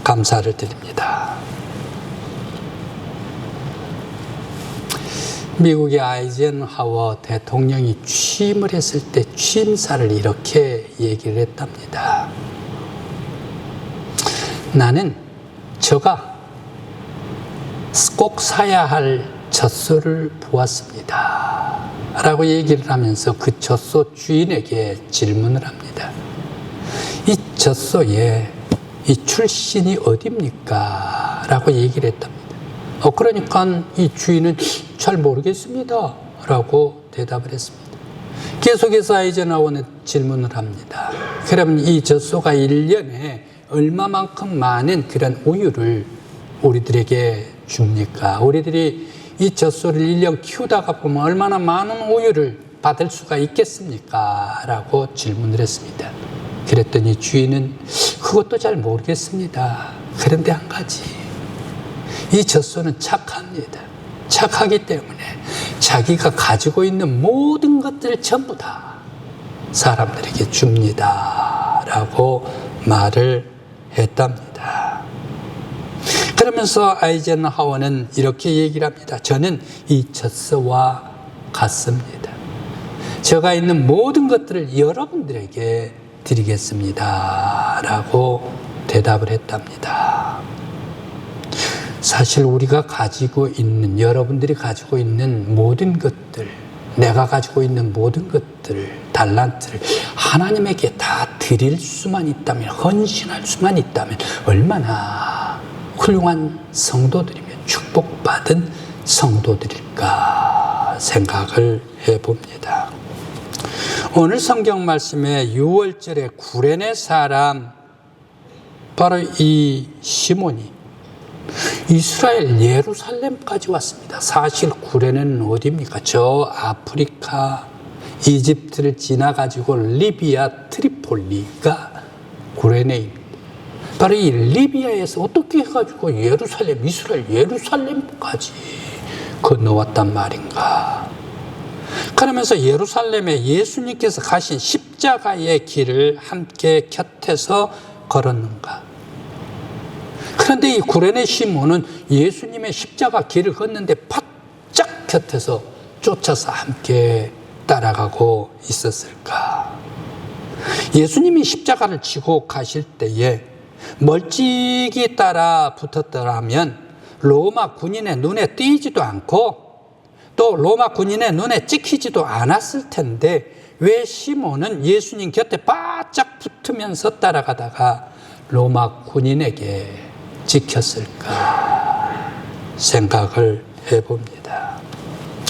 감사를 드립니다. 미국의 아이젠하워 대통령이 취임을 했을 때 취임사를 이렇게 얘기를 했답니다. 나는 저가 꼭 사야 할 젖소를 보았습니다. 라고 얘기를 하면서 그 젖소 주인에게 질문을 합니다. 이 젖소의 이 출신이 어디입니까? 라고 얘기를 했답니다. 그러니까 이 주인은 잘 모르겠습니다. 라고 대답을 했습니다. 계속해서 아이젠하워는 질문을 합니다. 그러면 이 젖소가 1년에 얼마만큼 많은 그런 우유를 우리들에게 줍니까? 우리들이 이 젖소를 1년 키우다가 보면 얼마나 많은 우유를 받을 수가 있겠습니까? 라고 질문을 했습니다. 그랬더니 주인은 그것도 잘 모르겠습니다. 그런데 한 가지, 이 젖소는 착합니다. 착하기 때문에 자기가 가지고 있는 모든 것들을 전부 다 사람들에게 줍니다. 라고 말을 했답니다. 그러면서 아이젠하워는 이렇게 얘기를 합니다. 저는 이 젖소와 같습니다. 제가 있는 모든 것들을 여러분들에게 드리겠습니다. 라고 대답을 했답니다. 사실 우리가 가지고 있는, 여러분들이 가지고 있는 모든 것들, 내가 가지고 있는 모든 것들, 달란트를 하나님에게 다 드릴 수만 있다면, 헌신할 수만 있다면 얼마나 훌륭한 성도들이며 축복받은 성도들일까 생각을 해봅니다. 오늘 성경 말씀의 6월절에 구레네 사람, 바로 이 시몬이 이스라엘 예루살렘까지 왔습니다. 사실 구레네는 어디입니까? 저 아프리카, 이집트를 지나가지고 리비아 트리폴리가 구레네입니다. 바로 이 리비아에서 어떻게 해가지고 예루살렘, 이스라엘 예루살렘까지 건너왔단 말인가. 그러면서 예루살렘에 예수님께서 가신 십자가의 길을 함께 곁에서 걸었는가. 그런데 이 구레네 시몬은 예수님의 십자가 길을 걷는데 바짝 곁에서 쫓아서 함께 따라가고 있었을까. 예수님이 십자가를 지고 가실 때에 멀찍이 따라 붙었더라면 로마 군인의 눈에 띄지도 않고 또 로마 군인의 눈에 찍히지도 않았을 텐데 왜 시몬은 예수님 곁에 바짝 붙으면서 따라가다가 로마 군인에게 찍혔을까 생각을 해봅니다.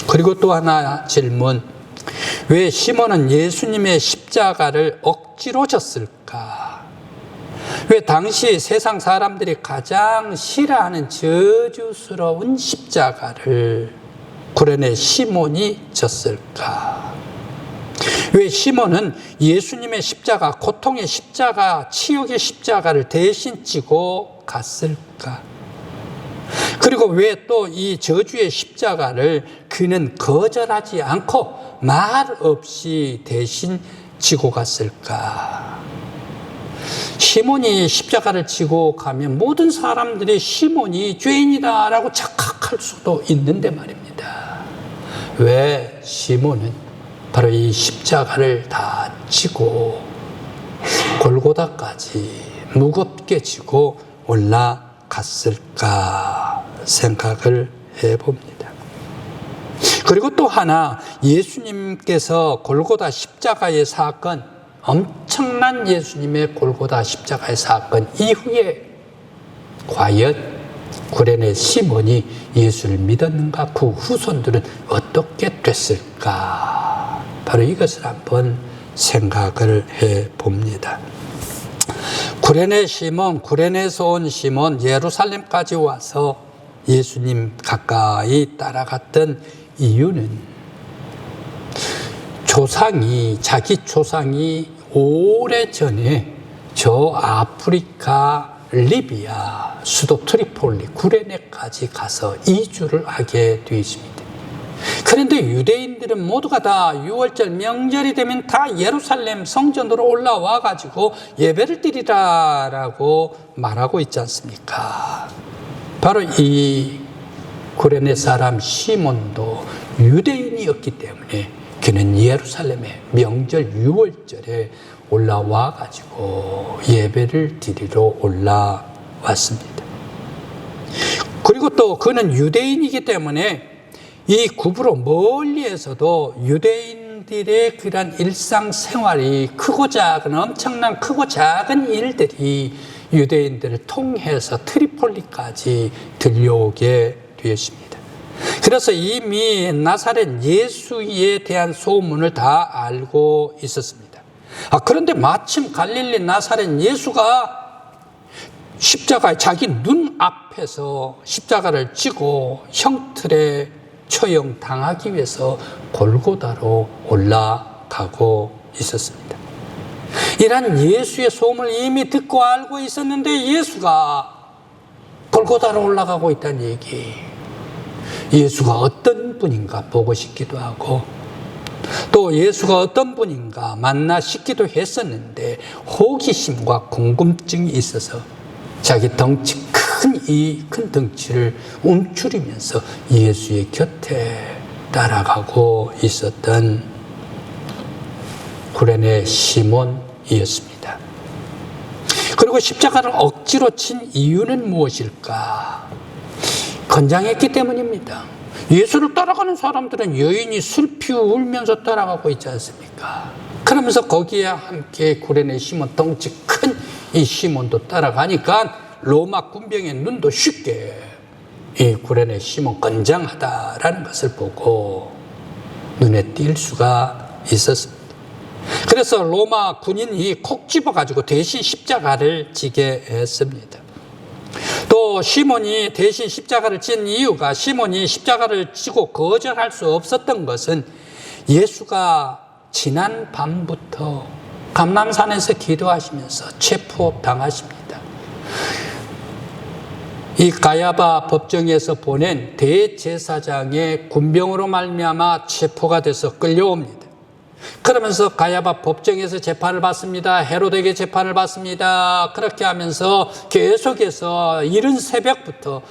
그리고 또 하나 질문, 왜 시몬은 예수님의 십자가를 억지로 졌을까? 왜 당시 세상 사람들이 가장 싫어하는 저주스러운 십자가를 구레네 시몬이 졌을까? 왜 시몬은 예수님의 십자가, 고통의 십자가, 치욕의 십자가를 대신 지고 갔을까? 그리고 왜 또 이 저주의 십자가를 그는 거절하지 않고 말 없이 대신 지고 갔을까? 시몬이 십자가를 지고 가면 모든 사람들이 시몬이 죄인이다라고 착각할 수도 있는데 말입니다. 왜 시몬은 바로 이 십자가를 다 지고 골고다까지 무겁게 지고 올라갔을까 생각을 해봅니다. 그리고 또 하나, 예수님께서 골고다 십자가의 사건, 엄청난 예수님의 골고다 십자가의 사건 이후에 과연 구레네 시몬이 예수를 믿었는가? 그 후손들은 어떻게 됐을까? 바로 이것을 한번 생각을 해봅니다. 구레네 시몬, 구레네에서 온 시몬, 예루살렘까지 와서 예수님 가까이 따라갔던 이유는 자기 조상이 오래전에 저 아프리카 리비아 수도 트리폴리 구레네까지 가서 이주를 하게 되어 있습니다. 그런데 유대인들은 모두가 다 6월절 명절이 되면 다 예루살렘 성전으로 올라와 가지고 예배를 드리라라고 말하고 있지 않습니까? 바로 이 구레네 사람 시몬도 유대인이었기 때문에 그는 예루살렘에 명절 6월절에 올라와 가지고 예배를 드리러 올라왔습니다. 그리고 또 그는 유대인이기 때문에 이 구부로 멀리에서도 유대인들의 그런 일상생활이 크고 작은 엄청난 크고 작은 일들이 유대인들을 통해서 트리폴리까지 들려오게 되었습니다. 그래서 이미 나사렛 예수에 대한 소문을 다 알고 있었습니다. 그런데 마침 갈릴리 나사렛 예수가 십자가에 자기 눈 앞에서 십자가를 지고 형틀에 처형당하기 위해서 골고다로 올라가고 있었습니다. 이런 예수의 소문을 이미 듣고 알고 있었는데 예수가 골고다로 올라가고 있다는 얘기. 예수가 어떤 분인가 보고 싶기도 하고 또 예수가 어떤 분인가 만나 싶기도 했었는데 호기심과 궁금증이 있어서 자기 덩치 큰 덩치를 움츠리면서 예수의 곁에 따라가고 있었던 구레네 시몬이었습니다. 그리고 십자가를 억지로 친 이유는 무엇일까? 건장했기 때문입니다. 예수를 따라가는 사람들은 여인이 슬피 울면서 따라가고 있지 않습니까? 그러면서 거기에 함께 구레네 시몬 덩치 큰 이 시몬도 따라가니까 로마 군병의 눈도 쉽게 이 구레네 시몬 건장하다라는 것을 보고 눈에 띌 수가 있었습니다. 그래서 로마 군인이 콕 집어가지고 대신 십자가를 지게 했습니다. 또 시몬이 대신 십자가를 진 이유가 시몬이 십자가를 지고 거절할 수 없었던 것은 예수가 지난 밤부터 감람산에서 기도하시면서 체포당하십니다. 이 가야바 법정에서 보낸 대제사장의 군병으로 말미암아 체포가 돼서 끌려옵니다. 그러면서 가야바 법정에서 재판을 받습니다. 헤로데에게 재판을 받습니다. 그렇게 하면서 계속해서 이른 새벽부터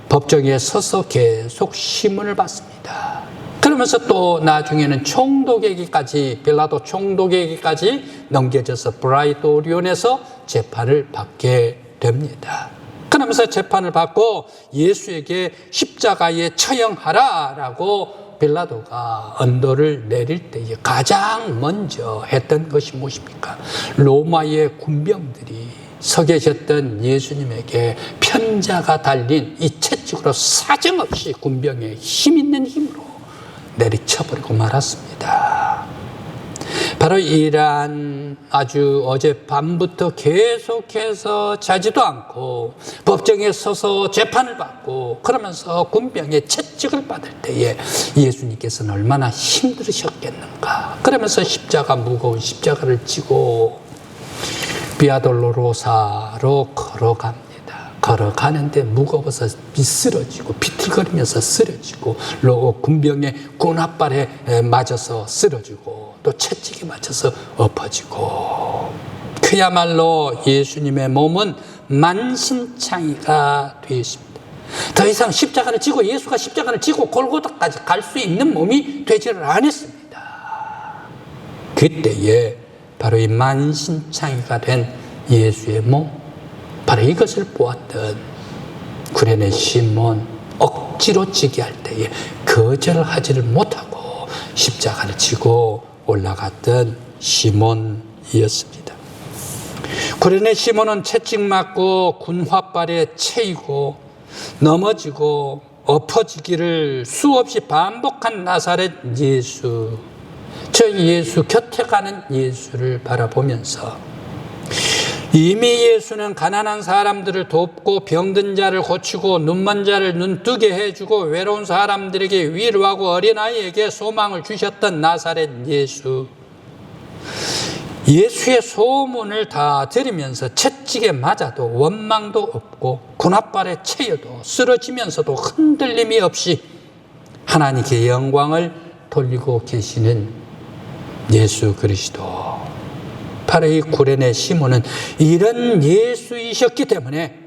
법정에 서서 계속 심문을 받습니다. 그러면서 또 나중에는 총독에게까지 빌라도 총독에게까지 넘겨져서 브라이토리온에서 재판을 받게 됩니다. 그러면서 재판을 받고 예수에게 십자가에 처형하라라고 빌라도가 언도를 내릴 때에 가장 먼저 했던 것이 무엇입니까? 로마의 군병들이 서 계셨던 예수님에게 편자가 달린 이 채찍으로 사정없이 군병의 힘 있는 힘으로 내리쳐버리고 말았습니다. 바로 이러한 아주 어젯밤부터 계속해서 자지도 않고 법정에 서서 재판을 받고 그러면서 군병의 채찍을 받을 때에 예수님께서는 얼마나 힘들으셨겠는가. 그러면서 무거운 십자가를 지고 비아돌로로사로 걸어갑니다. 걸어가는데 무거워서 쓰러지고 비틀거리면서 쓰러지고 군병의 군합발에 맞아서 쓰러지고 또 채찍에 맞아서 엎어지고 그야말로 예수님의 몸은 만신창이가 되어 있습니다. 더 이상 십자가를 지고 예수가 십자가를 지고 골고다까지 갈 수 있는 몸이 되지를 않았습니다. 그때에 바로 이 만신창이가 된 예수의 몸, 바로 이것을 보았던 구레네 시몬, 억지로 지게 할 때에 거절하지를 못하고 십자가를 지고 올라갔던 시몬이었습니다. 구레네 시몬은 채찍 맞고 군화발에 채이고 넘어지고 엎어지기를 수없이 반복한 나사렛 예수, 저 예수 곁에 가는 예수를 바라보면서 이미 예수는 가난한 사람들을 돕고 병든 자를 고치고 눈먼 자를 눈뜨게 해주고 외로운 사람들에게 위로하고 어린아이에게 소망을 주셨던 나사렛 예수, 예수의 소문을 다 들으면서 채찍에 맞아도 원망도 없고 군합발에 채여도 쓰러지면서도 흔들림이 없이 하나님께 영광을 돌리고 계시는 예수 그리스도, 바로 이 구레네 시몬은 이런 예수이셨기 때문에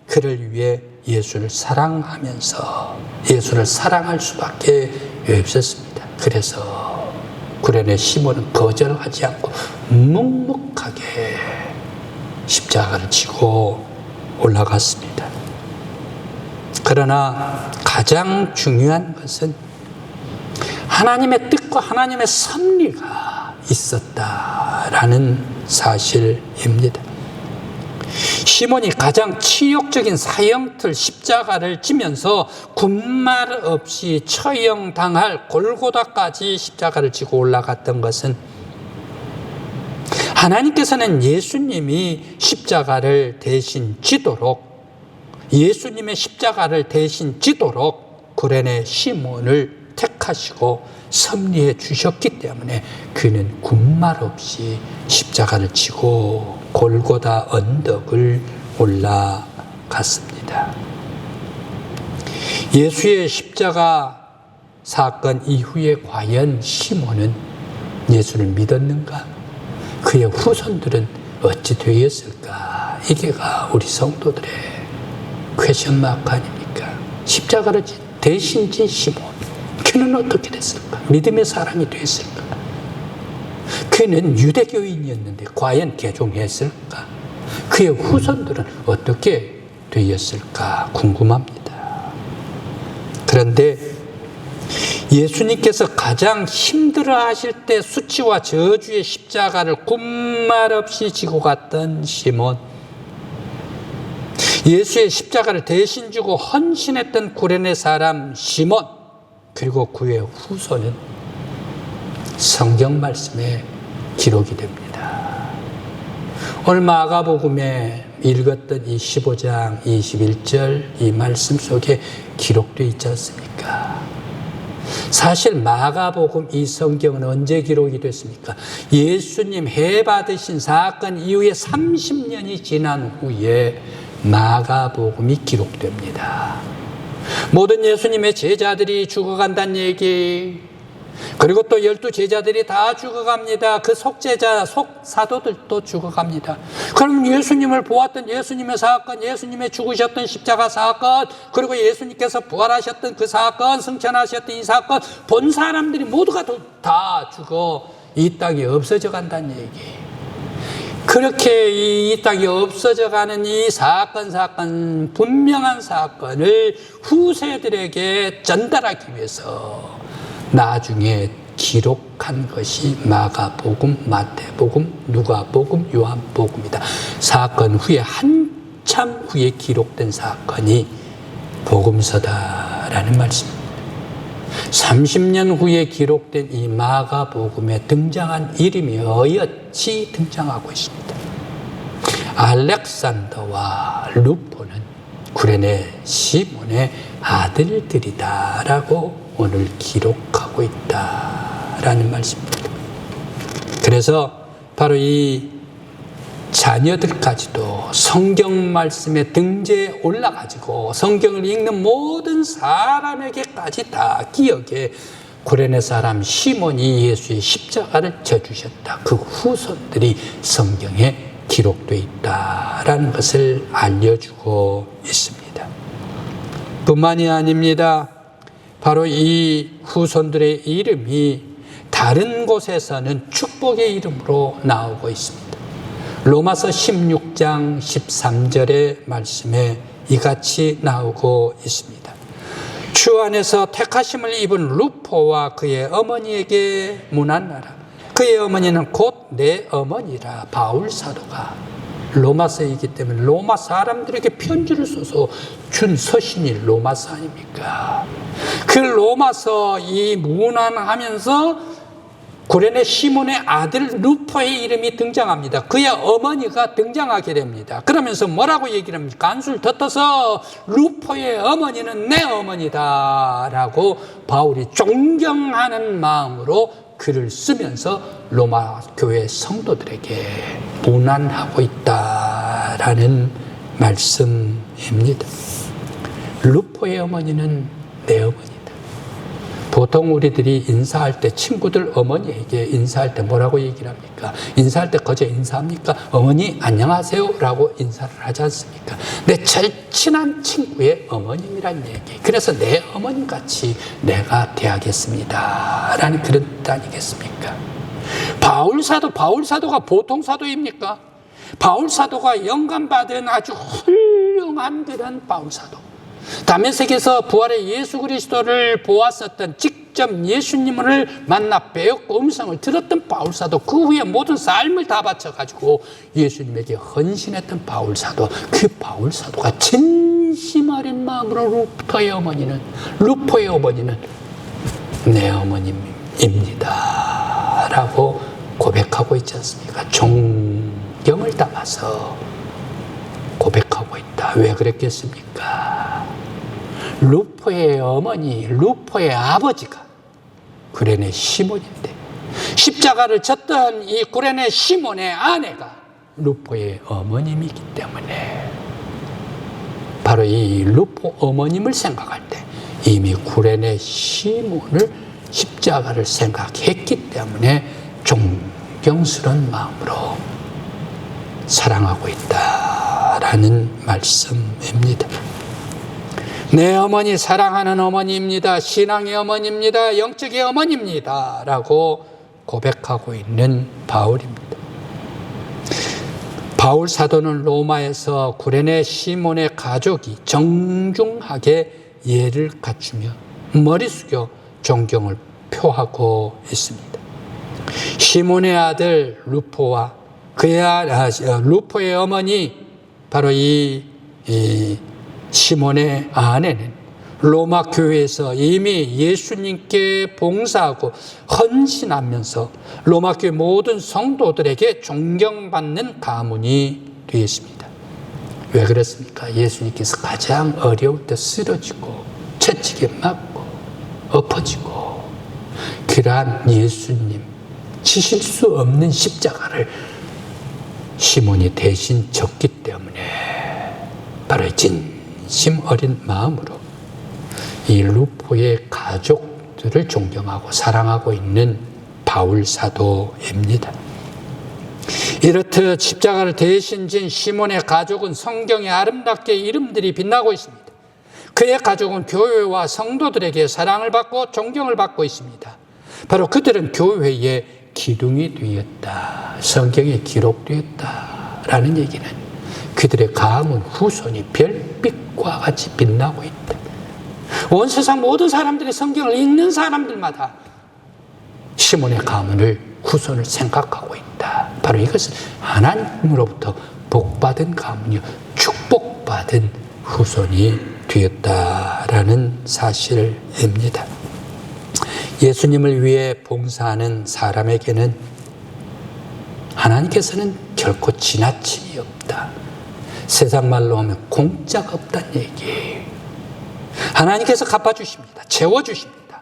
그를 위해 예수를 사랑하면서 예수를 사랑할 수밖에 없었습니다. 그래서 구레네 시몬은 거절하지 않고 묵묵하게 십자가를 지고 올라갔습니다. 그러나 가장 중요한 것은 하나님의 뜻과 하나님의 섭리가 있었다라는 사실입니다. 시몬이 가장 치욕적인 사형틀 십자가를 지면서 군말 없이 처형당할 골고다까지 십자가를 지고 올라갔던 것은 하나님께서는 예수님이 십자가를 대신 지도록, 예수님의 십자가를 대신 지도록 구레네 시몬을 택하시고 섭리해 주셨기 때문에 그는 군말 없이 십자가를 지고 골고다 언덕을 올라갔습니다. 예수의 십자가 사건 이후에 과연 시몬은 예수를 믿었는가? 그의 후손들은 어찌 되었을까? 이게가 우리 성도들의 퀘션 마크 아닙니까? 십자가를 대신 진 시몬, 그는 어떻게 됐을까? 믿음의 사람이 됐을까? 그는 유대교인이었는데 과연 개종했을까? 그의 후손들은 어떻게 되었을까 궁금합니다. 그런데 예수님께서 가장 힘들어하실 때 수치와 저주의 십자가를 군말 없이 지고 갔던 시몬, 예수의 십자가를 대신 지고 헌신했던 구레네 사람 시몬, 그리고 그의 후손은 성경 말씀에 기록이 됩니다. 오늘 마가복음에 읽었던 이 15장 21절 이 말씀 속에 기록되어 있지 않습니까? 사실 마가복음 이 성경은 언제 기록이 됐습니까? 예수님 해받으신 사건 이후에 30년이 지난 후에 마가복음이 기록됩니다. 모든 예수님의 제자들이 죽어간다는 얘기, 그리고 또 12제자들이 다 죽어갑니다. 그 속제자, 속사도들도 죽어갑니다. 그럼 예수님을 보았던 예수님의 사건, 예수님의 죽으셨던 십자가 사건, 그리고 예수님께서 부활하셨던 그 사건, 승천하셨던 이 사건, 본 사람들이 모두가 다 죽어 이 땅이 없어져 간다는 얘기. 그렇게 이 땅이 없어져 가는 이 사건, 분명한 사건을 후세들에게 전달하기 위해서 나중에 기록한 것이 마가복음, 마태복음, 누가복음, 요한복음이다. 사건 후에 한참 후에 기록된 사건이 복음서다라는 말씀입니다. 30년 후에 기록된 이 마가복음에 등장한 이름이 어여치 등장하고 있습니다. 알렉산더와 루포는 구레네 시몬의 아들들이다라고 오늘 기록하고 있다라는 말씀입니다. 그래서 바로 이 자녀들까지도 성경 말씀에 등재해 올라가지고 성경을 읽는 모든 사람에게까지 다 기억에 구레네 사람 시몬이 예수의 십자가를 져주셨다. 그 후손들이 성경에 기록되어 있다라는 것을 알려주고 있습니다. 뿐만이 아닙니다. 바로 이 후손들의 이름이 다른 곳에서는 축복의 이름으로 나오고 있습니다. 로마서 16장 13절의 말씀에 이같이 나오고 있습니다. 주 안에서 택하심을 입은 루포와 그의 어머니에게 문안하라. 그의 어머니는 곧 내 어머니라. 바울 사도가 로마서이기 때문에 로마 사람들에게 편지를 써서 준 서신이 로마서 아닙니까? 그 로마서 이 문안하면서 구레네 시몬의 아들 루포의 이름이 등장합니다. 그의 어머니가 등장하게 됩니다. 그러면서 뭐라고 얘기를 합니까? 안수를 덧떠서 루포의 어머니는 내 어머니다 라고 바울이 존경하는 마음으로 글을 쓰면서 로마 교회 성도들에게 문안하고 있다라는 말씀입니다. 루포의 어머니는 내 어머니다. 보통 우리들이 인사할 때 친구들 어머니에게 인사할 때 뭐라고 얘기를 합니까? 인사할 때 거저 인사합니까? 어머니 안녕하세요 라고 인사를 하지 않습니까? 내 절친한 친구의 어머님이란 얘기. 그래서 내 어머님같이 내가 대하겠습니다 라는 그런 뜻 아니겠습니까? 바울사도가 보통 사도입니까? 바울사도가 영감받은 아주 훌륭한 그런 바울사도. 다메섹에서 부활의 예수 그리스도를 보았었던, 직접 예수님을 만나 배웠고 음성을 들었던 바울사도, 그 후에 모든 삶을 다 바쳐가지고 예수님에게 헌신했던 바울사도, 그 바울사도가 진심 어린 마음으로 루포의 어머니는 내 어머님입니다 라고 고백하고 있지 않습니까? 존경을 담아서 고백하고 있다. 왜 그랬겠습니까? 루포의 어머니, 루포의 아버지가 구레네 시몬인데, 십자가를 졌던 이 구레네 시몬의 아내가 루포의 어머님이기 때문에 바로 이 루포 어머님을 생각할 때 이미 구레네 시몬을 십자가를 생각했기 때문에 존경스러운 마음으로 사랑하고 있다라는 말씀입니다. 내 어머니 사랑하는 어머니입니다. 신앙의 어머니입니다. 영적의 어머니입니다 라고 고백하고 있는 바울입니다. 바울 사도는 로마에서 구레네 시몬의 가족이 정중하게 예를 갖추며 머리 숙여 존경을 표하고 있습니다. 시몬의 아들 루포와 루포의 어머니, 바로 이 시몬의 아내는 로마 교회에서 이미 예수님께 봉사하고 헌신하면서 로마 교회 모든 성도들에게 존경받는 가문이 되었습니다. 왜 그렇습니까? 예수님께서 가장 어려울 때 쓰러지고 채찍에 맞고 엎어지고, 그러한 예수님 치실 수 없는 십자가를 시몬이 대신 졌기 때문에 바로 진심 어린 마음으로 이 루포의 가족들을 존경하고 사랑하고 있는 바울 사도입니다. 이렇듯 십자가를 대신 진 시몬의 가족은 성경에 아름답게 이름들이 빛나고 있습니다. 그의 가족은 교회와 성도들에게 사랑을 받고 존경을 받고 있습니다. 바로 그들은 교회의 기둥이 되었다, 성경에 기록되었다라는 얘기는 그들의 가문 후손이 별빛과 같이 빛나고 있다. 온 세상 모든 사람들이 성경을 읽는 사람들마다 시몬의 가문을, 후손을 생각하고 있다. 바로 이것은 하나님으로부터 복받은 가문이요, 축복받은 후손이 되었다라는 사실입니다. 예수님을 위해 봉사하는 사람에게는 하나님께서는 결코 지나침이 없다. 세상 말로 하면 공짜가 없다는 얘기. 하나님께서 갚아주십니다. 채워주십니다.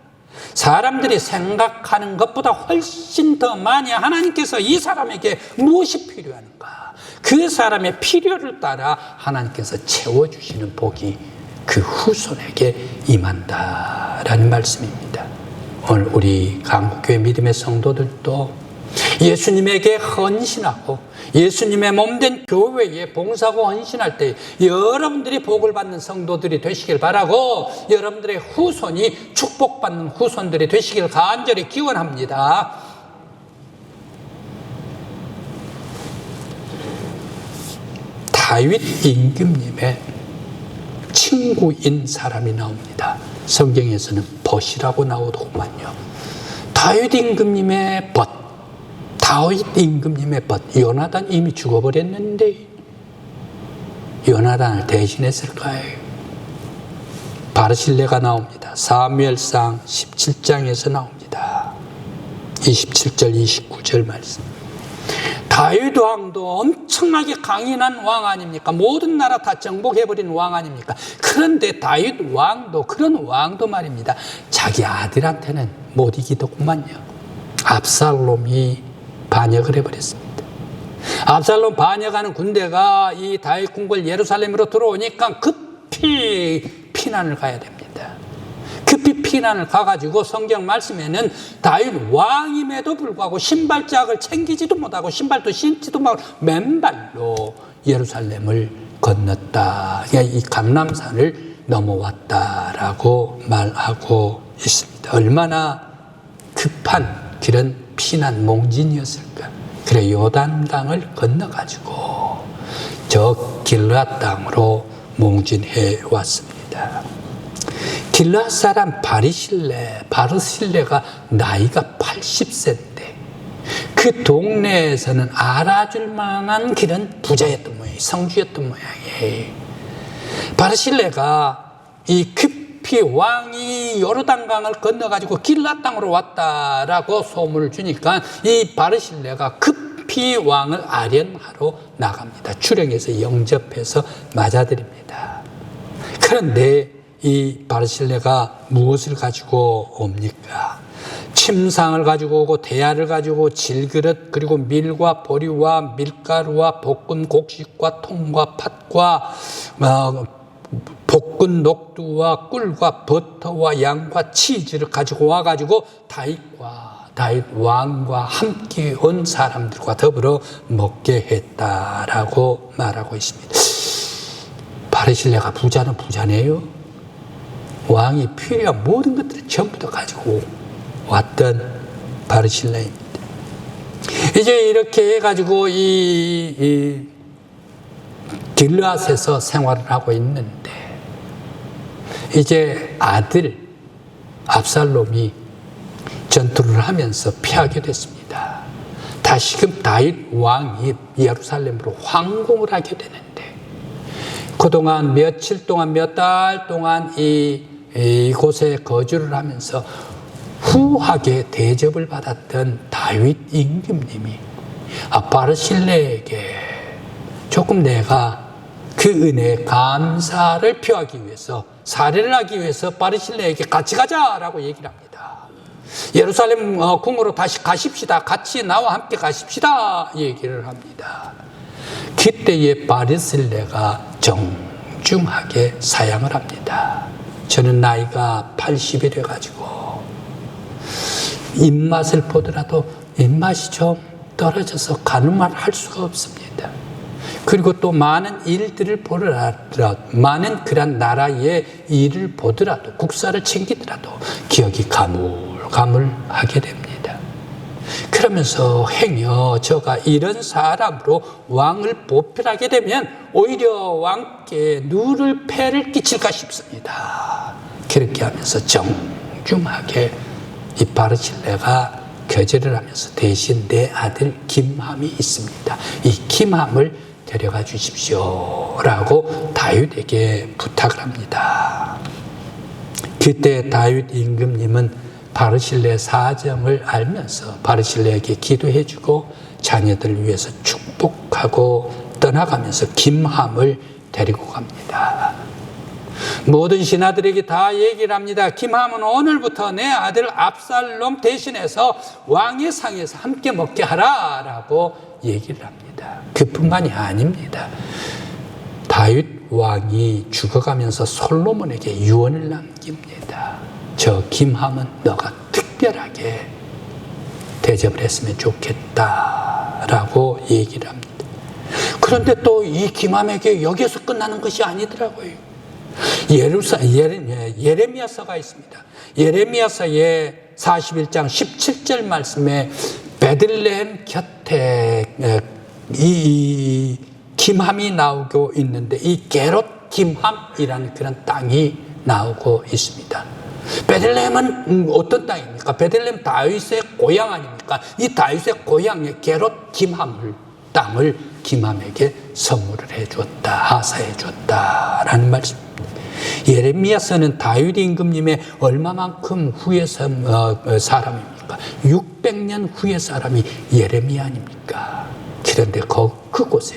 사람들이 생각하는 것보다 훨씬 더 많이 하나님께서 이 사람에게 무엇이 필요한가, 그 사람의 필요를 따라 하나님께서 채워주시는 복이 그 후손에게 임한다라는 말씀입니다. 오늘 우리 강국교회 믿음의 성도들도 예수님에게 헌신하고 예수님의 몸된 교회에 봉사하고 헌신할 때 여러분들이 복을 받는 성도들이 되시길 바라고, 여러분들의 후손이 축복받는 후손들이 되시길 간절히 기원합니다. 다윗 임금님의 친구인 사람이 나옵니다. 성경에서는 벗이라고 나오더구만요. 다윗 임금님의 벗, 다윗 임금님의 벗. 요나단 이미 죽어버렸는데 요나단을 대신했을까요? 바르실레가 나옵니다. 사무엘상 17장에서 나옵니다. 27절 29절 말씀. 다윗 왕도 엄청나게 강인한 왕 아닙니까? 모든 나라 다 정복해버린 왕 아닙니까? 그런데 다윗 왕도, 그런 왕도 말입니다, 자기 아들한테는 못 이기더구만요. 압살롬이 반역을 해버렸습니다. 압살롬 반역하는 군대가 이 다윗 궁궐 예루살렘으로 들어오니까 급히 피난을 가야 됩니다. 그 급히 피난을 가가지고 성경 말씀에는 다윗 왕임에도 불구하고 신발짝을 챙기지도 못하고 신발도 신지도 못하고 맨발로 예루살렘을 건넜다. 이 감람산을 넘어왔다라고 말하고 있습니다. 얼마나 급한 그런 피난 몽진이었을까. 그래 요단강을 건너가지고 저 길앗 땅으로 몽진해 왔습니다. 길앗 사람 바르실레가 나이가 80세인데 그 동네에서는 알아줄 만한 그런 부자였던 모양이에요. 성주였던 모양이에요. 바르실레가 이 급히 왕이 요르단강을 건너가지고 길앗 땅으로 왔다라고 소문을 주니까 이 바르실레가 급히 왕을 아련하러 나갑니다. 출행해서 영접해서 맞아들입니다. 그런데 이 바르실레가 무엇을 가지고 옵니까? 침상을 가지고 오고 대야를 가지고 오고 질그릇 그리고 밀과 보리와 밀가루와 볶은 곡식과 통과 팥과 볶은 녹두와 꿀과 버터와 양과 치즈를 가지고 와가지고 다윗 왕과 함께 온 사람들과 더불어 먹게 했다라고 말하고 있습니다. 바르실레가 부자는 부자네요. 왕이 필요한 모든 것들을 전부 다 가지고 왔던 바르실레입니다. 이제 이렇게 해가지고 이 길앗에서 생활을 하고 있는데 이제 아들 압살롬이 전투를 하면서 피하게 됐습니다. 다시금 다윗 왕이 예루살렘으로 황공을 하게 되는데 그동안 며칠 동안 몇 달 동안 이곳에 거주를 하면서 후하게 대접을 받았던 다윗 임금님이 바르실레에게 조금 내가 그 은혜에 감사를 표하기 위해서 사례를 하기 위해서 바르실레에게 같이 가자라고 얘기를 합니다. 예루살렘 궁으로 다시 가십시다. 같이 나와 함께 가십시다. 얘기를 합니다. 그때의 바르실레가 정중하게 사양을 합니다. 저는 나이가 80이 돼가지고 입맛을 보더라도 입맛이 좀 떨어져서 가늠을 할 수가 없습니다. 그리고 또 많은 일들을 보더라도 많은 그런 나라의 일을 보더라도 국사를 챙기더라도 기억이 가물가물하게 됩니다. 그러면서 행여 저가 이런 사람으로 왕을 보필하게 되면 오히려 왕께 누를 패를 끼칠까 싶습니다. 그렇게 하면서 정중하게 이 바르실레가 거절을 하면서 대신 내 아들 김함이 있습니다. 이 김함을 데려가 주십시오 라고 다윗에게 부탁을 합니다. 그때 다윗 임금님은 바르실레 사정을 알면서 바르실레에게 기도해주고 자녀들을 위해서 축복하고 떠나가면서 김함을 데리고 갑니다. 모든 신하들에게 다 얘기를 합니다. 김함은 오늘부터 내 아들 압살롬 대신해서 왕의 상에서 함께 먹게 하라 라고 얘기를 합니다. 그뿐만이 아닙니다. 다윗 왕이 죽어가면서 솔로몬에게 유언을 남깁니다. 저 김함은 너가 특별하게 대접을 했으면 좋겠다라고 얘기를 합니다. 그런데 또 이 김함에게 여기서 끝나는 것이 아니더라고요. 예레미야서가 있습니다. 예레미야서의 41장 17절 말씀에 베들레헴 곁에 이 김함이 나오고 있는데 이 게롯 김함이라는 그런 땅이 나오고 있습니다. 베들레헴은 어떤 땅입니까? 베들레헴 다윗의 고향 아닙니까? 이 다윗의 고향의 게롯 땅을 김함에게 선물을 해주었다, 하사해 주었다라는 말씀입니다. 예레미야서는 다윗 임금님의 얼마만큼 후의 사람입니까? 600년 후의 사람이 예레미야 아닙니까? 그런데 그곳에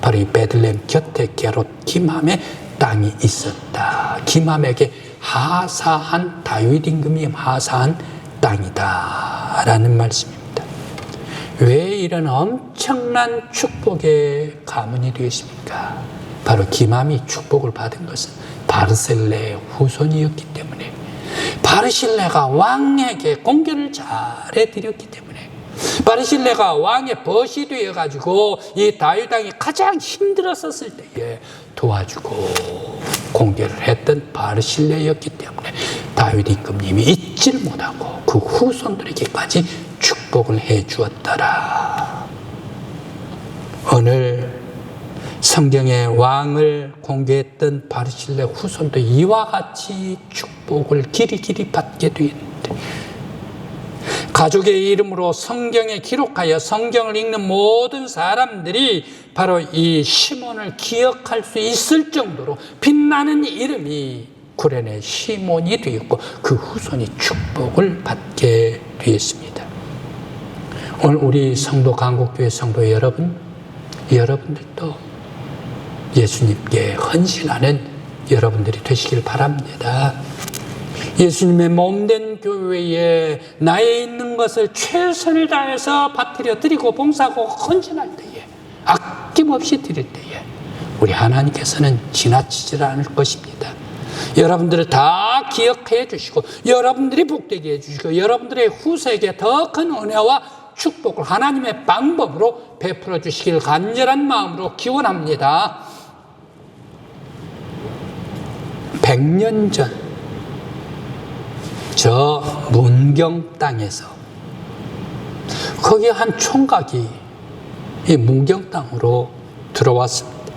바로 이 베들레헴 곁에 게롯 김함의 땅이 있었다. 김함에게 하사한 다윗 임금님 하사한 땅이다 라는 말씀입니다. 왜 이런 엄청난 축복의 가문이 되었습니까? 바로 김함이 축복을 받은 것은 바르실레의 후손이었기 때문에 바르실레가 왕에게 공개를 잘해드렸기 때문에, 바르실레가 왕의 벗이 되어가지고 이 다윗 왕이 가장 힘들었었을 때에 도와주고 공개를 했던 바르실레였기 때문에 다윗 임금님이 잊지를 못하고 그 후손들에게까지 축복을 해 주었더라. 오늘 성경에 왕을 공개했던 바르실레 후손도 이와 같이 축복을 길이길이 받게 되었는데, 가족의 이름으로 성경에 기록하여 성경을 읽는 모든 사람들이 바로 이 시몬을 기억할 수 있을 정도로 빛나는 이름이 구레네 시몬이 되었고 그 후손이 축복을 받게 되었습니다. 오늘 우리 성도 강곡교회 성도 여러분들도 예수님께 헌신하는 여러분들이 되시길 바랍니다. 예수님의 몸된 교회에 나에 있는 것을 최선을 다해서 받들여 드리고 봉사하고 헌신할 때에, 아낌없이 드릴 때에 우리 하나님께서는 지나치지 않을 것입니다. 여러분들을 다 기억해 주시고 여러분들이 복되게 해주시고 여러분들의 후세에게 더 큰 은혜와 축복을 하나님의 방법으로 베풀어 주시길 간절한 마음으로 기원합니다. 100년 전 저 문경 땅에서 거기 한 총각이 이 문경 땅으로 들어왔습니다.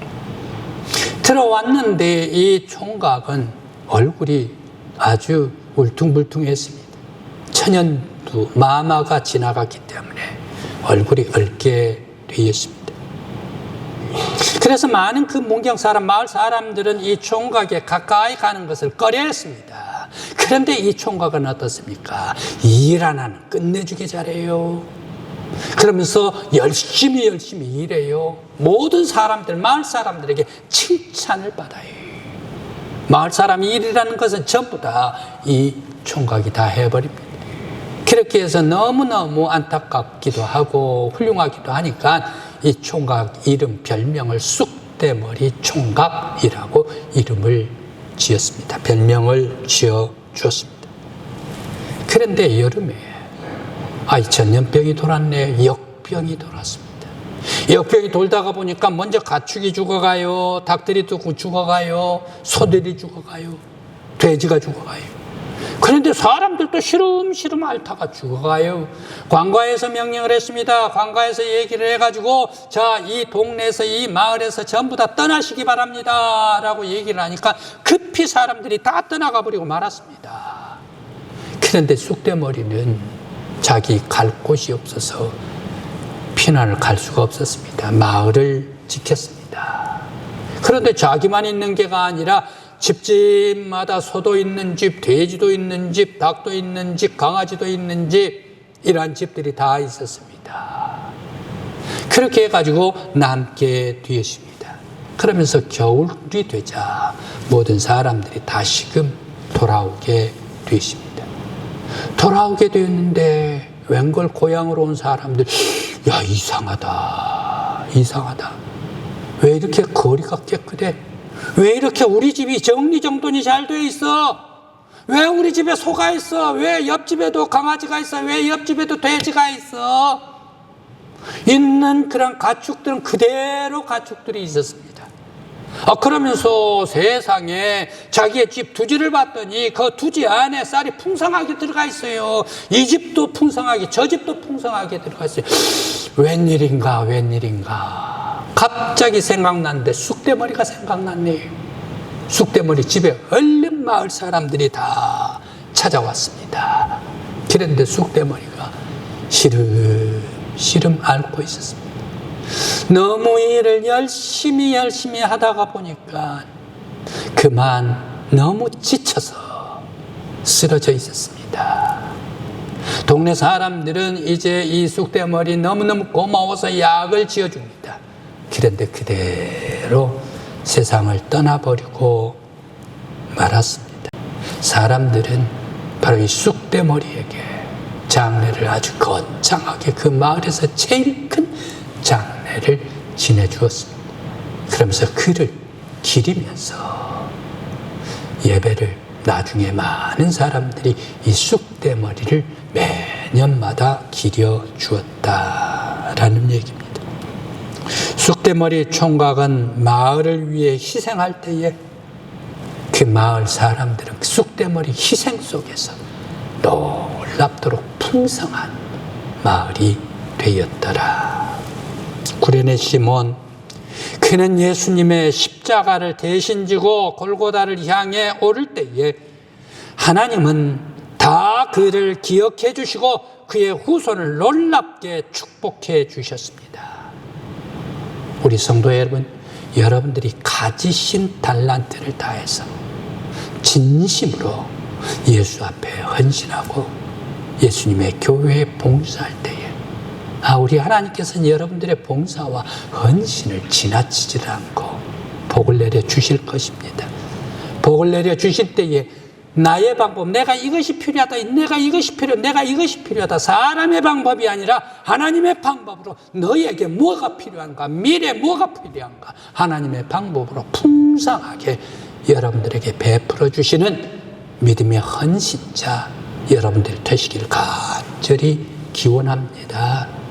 들어왔는데 이 총각은 얼굴이 아주 울퉁불퉁했습니다. 천연두 마마가 지나갔기 때문에 얼굴이 붉게 되었습니다. 그래서 많은 그 문경 사람, 마을 사람들은 이 총각에 가까이 가는 것을 꺼려했습니다. 그런데 이 총각은 어떻습니까? 일 하나는 끝내주기 잘해요. 그러면서 열심히 일해요. 모든 사람들, 마을 사람들에게 칭찬을 받아요. 마을 사람 일이라는 것은 전부 다 이 총각이 다 해버립니다. 그렇게 해서 너무너무 안타깝기도 하고 훌륭하기도 하니까 이 총각 이름, 별명을 쑥대머리 총각이라고 이름을 지었습니다. 별명을 지어 주었습니다. 그런데 여름에 전염병이 돌았네. 역병이 돌았습니다. 역병이 돌다가 보니까 먼저 가축이 죽어가요. 닭들이 또 죽어가요. 소들이 죽어가요. 돼지가 죽어가요. 그런데 사람들도 시름시름 앓다가 죽어가요. 관가에서 명령을 했습니다. 관가에서 얘기를 해가지고 자, 이 동네에서 이 마을에서 전부 다 떠나시기 바랍니다 라고 얘기를 하니까 급히 사람들이 다 떠나가 버리고 말았습니다. 그런데 쑥대머리는 자기 갈 곳이 없어서 피난을 갈 수가 없었습니다. 마을을 지켰습니다. 그런데 자기만 있는 게가 아니라 집집마다 소도 있는 집, 돼지도 있는 집, 닭도 있는 집, 강아지도 있는 집, 이러한 집들이 다 있었습니다. 그렇게 해가지고 남게 되었습니다. 그러면서 겨울이 되자 모든 사람들이 다시금 돌아오게 되었습니다. 돌아오게 되었는데 웬걸 고향으로 온 사람들, 야, 이상하다. 왜 이렇게 거리가 깨끗해? 왜 이렇게 우리 집이 정리정돈이 잘 돼 있어? 왜 우리 집에 소가 있어? 왜 옆집에도 강아지가 있어? 왜 옆집에도 돼지가 있어? 있는 그런 가축들은 그대로 가축들이 있었습니다. 그러면서 세상에 자기의 집 두지를 봤더니 그 두지 안에 쌀이 풍성하게 들어가 있어요. 이 집도 풍성하게, 저 집도 풍성하게 들어가 있어요. 웬일인가. 갑자기 생각났는데 쑥대머리가 생각났네요. 쑥대머리 집에 얼른 마을 사람들이 다 찾아왔습니다. 그런데 쑥대머리가 시름 앓고 있었습니다. 너무 일을 열심히 하다가 보니까 그만 너무 지쳐서 쓰러져 있었습니다. 동네 사람들은 이제 이 쑥대머리 너무너무 고마워서 약을 지어줍니다. 그런데 그대로 세상을 떠나버리고 말았습니다. 사람들은 바로 이 쑥대머리에게 장례를 아주 거창하게 그 마을에서 제일 큰 장례를 지내주었습니다. 그러면서 그를 기리면서 예배를 나중에 많은 사람들이 이 쑥대머리를 매년마다 기려 주었다라는 얘기입니다. 쑥대머리 총각은 마을을 위해 희생할 때에 그 마을 사람들은 쑥대머리 희생 속에서 놀랍도록 풍성한 마을이 되었더라. 구레네 시몬, 그는 예수님의 십자가를 대신 지고 골고다를 향해 오를 때에 하나님은 다 그를 기억해 주시고 그의 후손을 놀랍게 축복해 주셨습니다. 우리 성도 여러분, 여러분들이 가지신 달란트를 다해서 진심으로 예수 앞에 헌신하고 예수님의 교회에 봉사할 때에 우리 하나님께서는 여러분들의 봉사와 헌신을 지나치지 않고 복을 내려 주실 것입니다. 복을 내려 주실 때에 나의 방법, 내가 이것이 필요하다, 내가 이것이 필요하다, 사람의 방법이 아니라 하나님의 방법으로 너에게 뭐가 필요한가, 미래에 뭐가 필요한가, 하나님의 방법으로 풍성하게 여러분들에게 베풀어 주시는 믿음의 헌신자 여러분들 되시기를 간절히 기원합니다.